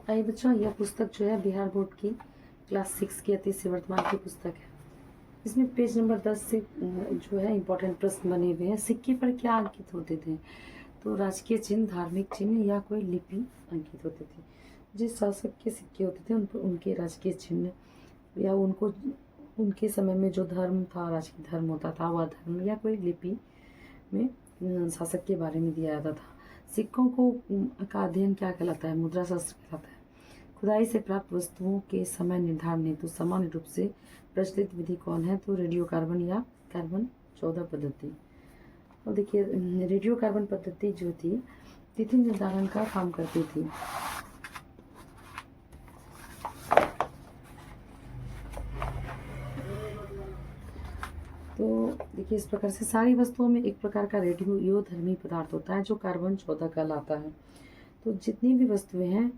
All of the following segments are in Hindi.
आइए बच्चों, यह पुस्तक जो है बिहार बोर्ड की क्लास 6 की अतीत से वर्तमान की पुस्तक है। इसमें पेज नंबर 10 से जो है इम्पोर्टेंट प्रश्न बने हुए हैं। सिक्के पर क्या अंकित होते थे? तो राजकीय चिन्ह, धार्मिक चिन्ह या कोई लिपि अंकित होते थे। जिस शासक के सिक्के होते थे उन पर उनके राजकीय चिन्ह या उनको उनके समय में जो धर्म था, राजकीय धर्म होता था, वह धर्म या कोई लिपि में शासक के बारे में दिया जाता था। सिक्कों का अध्ययन क्या कहलाता है? मुद्रा शास्त्र कहलाता है। खुदाई से प्राप्त वस्तुओं के समय निर्धारण हेतु सामान्य रूप से प्रचलित विधि कौन है? तो रेडियो कार्बन या कार्बन 14 पद्धति। और देखिए, रेडियो कार्बन पद्धति जो थी तिथि निर्धारण का काम करती थी। तो देखिए, इस प्रकार से सारी वस्तुओं में एक प्रकार का रेडियो धर्मी पदार्थ होता है जो कार्बन 14 कहलाता है। तो जितनी भी वस्तुएं हैं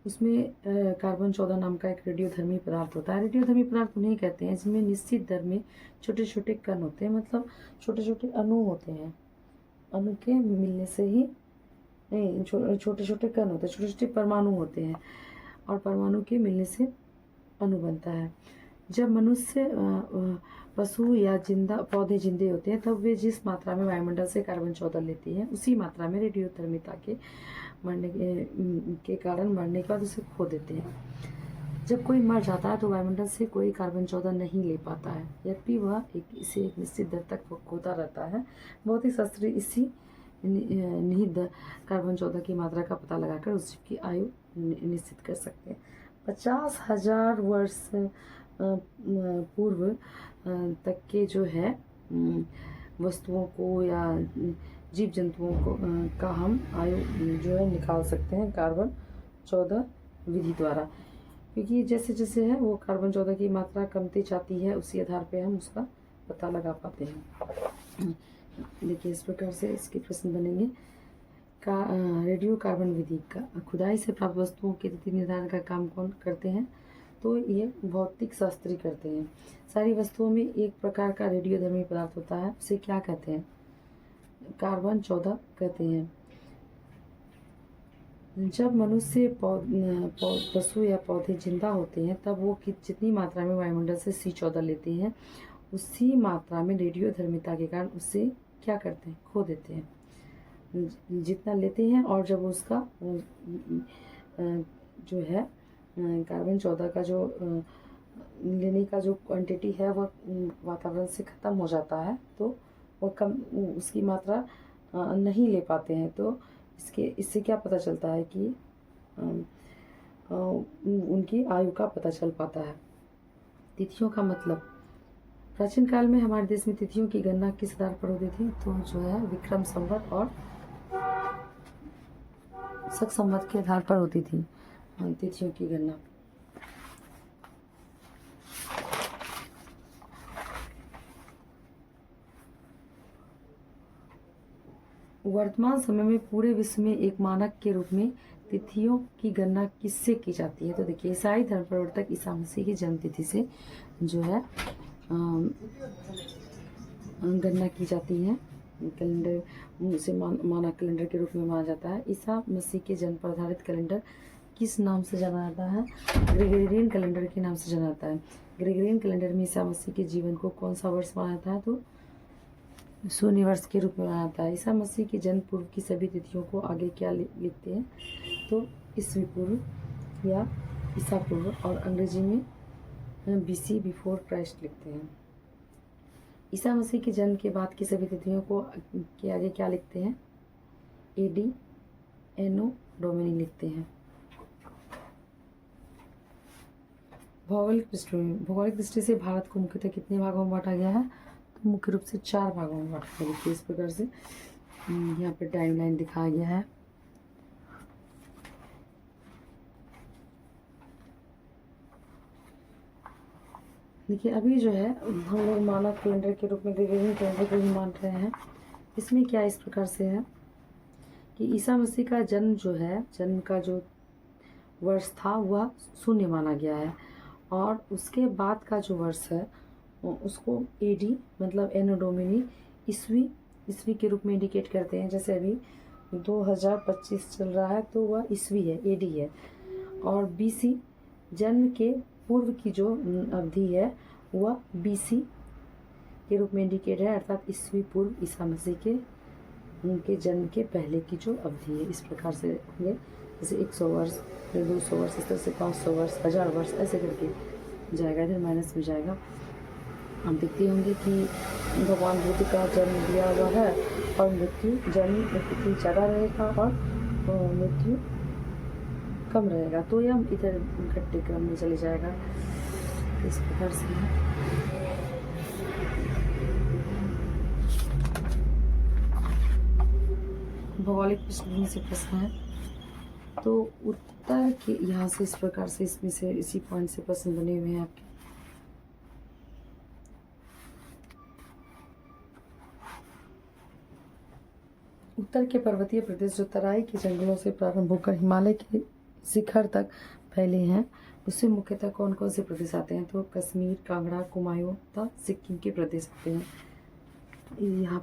उसमें कार्बन 14 नाम का एक रेडियोधर्मी पदार्थ होता है। रेडियोधर्मी पदार्थ उन्हें कहते हैं जिनमें निश्चित दर में छोटे छोटे कण होते हैं, मतलब छोटे छोटे अणु होते हैं। अणु के मिलने से ही छोटे छोटे कण होते हैं, छोटे छोटे परमाणु होते हैं और परमाणु के मिलने से अणु बनता है। जब मनुष्य, पशु या जिंदा पौधे जिंदे होते हैं तब वे जिस मात्रा में वायुमंडल से कार्बन 14 लेती हैं उसी मात्रा में रेडियोधर्मिता के मरने के कारण मरने के बाद उसे खो देते हैं। जब कोई मर जाता है तो वायुमंडल से कोई कार्बन 14 नहीं ले पाता है, यद्यपि वह इसे एक निश्चित दर तक खोता रहता है। भौतिक शास्त्री इसी निहित कार्बन 14 की मात्रा का पता लगाकर उस जीव की आयु निश्चित कर सकते हैं। 50,000 वर्ष पूर्व तक के जो है वस्तुओं को या जीव जंतुओं को का हम आयु जो है निकाल सकते हैं कार्बन 14 विधि द्वारा, क्योंकि जैसे जैसे है वो कार्बन 14 की मात्रा कमती जाती है उसी आधार पे हम उसका पता लगा पाते हैं। देखिए, इस प्रकार से इसके प्रश्न बनेंगे। रेडियो कार्बन विधि का खुदाई से प्राप्त वस्तुओं के तिथि निर्धारण का काम कौन करते हैं? तो ये भौतिक शास्त्री करते हैं। सारी वस्तुओं में एक प्रकार का रेडियोधर्मी पदार्थ होता है, उसे क्या कहते हैं? कार्बन 14 कहते हैं। जब मनुष्य, पशु या पौधे जिंदा होते हैं तब वो जितनी मात्रा में वायुमंडल से C14 लेते हैं उसी मात्रा में रेडियोधर्मिता के कारण उससे क्या करते हैं? खो देते हैं। जितना लेते हैं और जब उसका जो है कार्बन 14 का जो लेने का जो क्वांटिटी है वह वातावरण से ख़त्म हो जाता है तो वो कम उसकी मात्रा नहीं ले पाते हैं। तो इससे क्या पता चलता है कि उनकी आयु का पता चल पाता है। तिथियों का मतलब, प्राचीन काल में हमारे देश में तिथियों की गणना किस आधार पर होती थी? तो जो है विक्रम संवत और शक संवत के आधार पर होती थी तिथियों की गणना। वर्तमान समय में पूरे विश्व में एक मानक के रूप में तिथियों की गणना किससे की जाती है? तो देखिए, ईसाई धर्म प्रवर्तक ईसा मसीह की जन्म तिथि से जो है गणना की जाती है। कैलेंडर उसे मानक कैलेंडर के रूप में माना जाता है। ईसा मसीह के जन्म पर आधारित कैलेंडर किस नाम से जाना जाता है? ग्रेगोरियन कैलेंडर के नाम से जाना जाता है। ग्रेगोरियन कैलेंडर में ईसा मसीह के जीवन को कौन सा वर्ष माना जाता है? तो शून्य वर्ष के रूप में माना जाता है। ईसा मसीह के जन्म पूर्व की सभी तिथियों को आगे क्या लिखते हैं? तो ईस्वी पूर्व या ईसा पूर्व, और अंग्रेजी में BC बिफोर क्राइस्ट लिखते हैं। ईसा मसीह के जन्म के बाद की सभी तिथियों को के आगे क्या लिखते हैं? AD एनो डोमिनी लिखते हैं। भौगोलिक दृष्टि से भारत को मुख्यतः कितने भागों में बांटा गया है? तो मुख्य रूप से 4 भागों में बांटा गया है। इस प्रकार से यहाँ पे टाइमलाइन दिखाया गया है। देखिए, अभी जो है हम लोग मानक कैलेंडर के रूप में ग्रेगोरियन कैलेंडर को ही मान रहे हैं। इसमें क्या इस प्रकार से है कि ईसा मसीह का जन्म जो है, जन्म का जो वर्ष था वह शून्य माना गया है, और उसके बाद का जो वर्ष है उसको AD मतलब एनो डोमिनी ईस्वी के रूप में इंडिकेट करते हैं। जैसे अभी 2025 चल रहा है तो वह ईस्वी है, AD है। और BC जन्म के पूर्व की जो अवधि है वह BC के रूप में इंडिकेट है, अर्थात ईस्वी पूर्व ईसा मसीह के उनके जन्म के पहले की जो अवधि है। इस प्रकार से होंगे, जैसे 100 वर्ष, फिर 200 वर्ष, इस तरह से 500 वर्ष, 1000 वर्ष, ऐसे करके जाएगा, इधर माइनस में जाएगा। हम देखते होंगे कि भगवान बुद्ध का जन्म दिया हुआ है और जन्म तिथि ज़्यादा रहेगा और मृत्यु कम रहेगा, तो यह इधर घटते क्रम में चले जाएगा। इस प्रकार से भौगोलिक पृष्ठभूमि से प्रश्न है, तो उत्तर के यहाँ से इस प्रकार से इसमें से इसी पॉइंट से प्रश्न बने हुए हैं आपके। उत्तर के पर्वतीय प्रदेश जो तराई के जंगलों से प्रारंभ होकर हिमालय के शिखर तक फैले हैं, उससे मुख्यतः कौन कौन से प्रदेश आते हैं? तो कश्मीर, कांगड़ा, कुमायूं तथा सिक्किम के प्रदेश आते हैं। यहाँ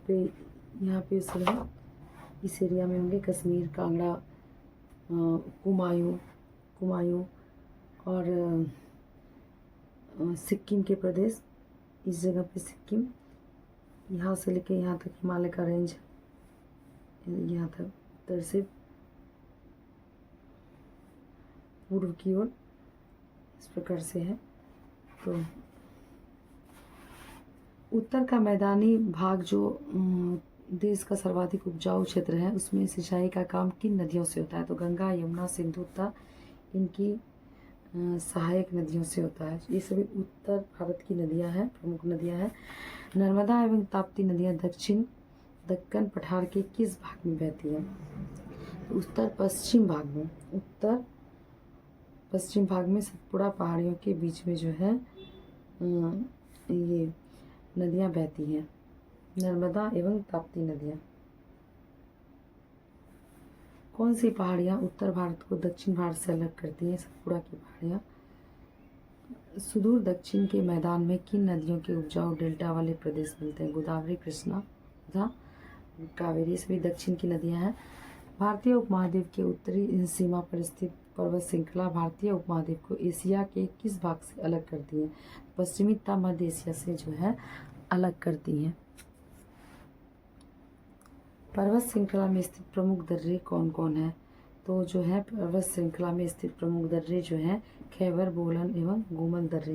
पे सब इस एरिया में होंगे कश्मीर, कांगड़ा, कुमायूं और सिक्किम के प्रदेश। इस जगह पे सिक्किम, यहाँ से लेके यहाँ तक हिमालय का रेंज, यहाँ तक उत्तर से पूर्व की ओर इस प्रकार से है। तो उत्तर का मैदानी भाग जो देश का सर्वाधिक उपजाऊ क्षेत्र है, उसमें सिंचाई का काम किन नदियों से होता है? तो गंगा, यमुना, सिंधु तथा इनकी सहायक नदियों से होता है। ये सभी उत्तर भारत की नदियां हैं, प्रमुख नदियां हैं। नर्मदा एवं ताप्ती नदियां दक्कन पठार के किस भाग में बहती हैं? उत्तर पश्चिम भाग में सतपुड़ा पहाड़ियों के बीच में जो है ये नदियां बहती हैं, नर्मदा एवं ताप्ती नदियां। कौन सी पहाड़ियाँ उत्तर भारत को दक्षिण भारत से अलग करती हैं? सतपुड़ा की पहाड़ियाँ। सुदूर दक्षिण के मैदान में किन नदियों के उपजाऊ डेल्टा वाले प्रदेश मिलते हैं? गोदावरी, कृष्णा तथा कावेरी, सभी दक्षिण की नदियाँ हैं। भारतीय उपमहाद्वीप के उत्तरी सीमा पर स्थित पर्वत श्रृंखला भारतीय उपमहाद्वीप को एशिया के किस भाग से अलग करती है? पश्चिमी तथा मध्य एशिया से जो है अलग करती हैं। पर्वत श्रृंखला में स्थित प्रमुख दर्रे कौन कौन है? तो जो है पर्वत श्रृंखला में स्थित प्रमुख दर्रे जो हैं खैबर, बोलन एवं गोमन दर्रे।